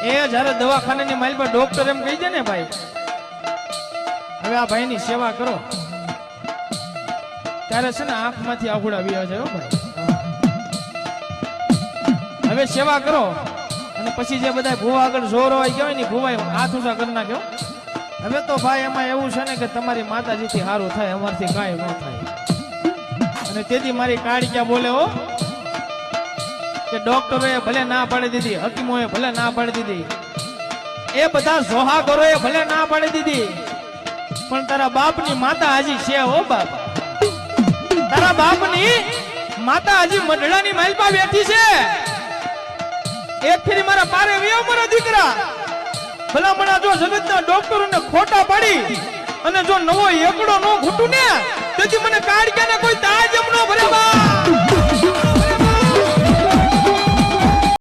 એ જ્યારે દવાખાનાની માઇલ પર ડોક્ટર એમ કહી દે ને ભાઈ હવે આ ભાઈની સેવા કરો ત્યારે છે ને આંખમાંથી આહુડા આવી જાય ભાઈ હવે સેવા કરો અને પછી જે બધા ભૂવા આગળ જોર હોય કહેવાય ને ભૂવા હાથ ઊંચા કરી નાખ્યો હવે તો ભાઈ એમાં એવું છે ને કે તમારી માતાજીથી સારું થાય અમારથી કાંઈ ન થાય અને તેથી મારી કાળિયા બોલે હો કે ડોક્ટરોએ ભલે ના પાડી દીધી હકીમોએ ભલે ના પાડી દીધી એ બધા જોહાગરોએ ભલે ના પાડી દીધી પણ તારા બાપની માતા હજી છે હો બાપ તારા બાપની માતા હજી મંડળાની માલપા બેઠી છે એક ફેરી મારા પારે વ્યો મારા દીકરા ભલામણા જો જગતના ડોક્ટરોને ખોટા પાડી અને જો નવો એકડો નો ઘૂટું ને તેથી મને કાઢ્યાને કોઈ તાજ એમ નો ભરે બા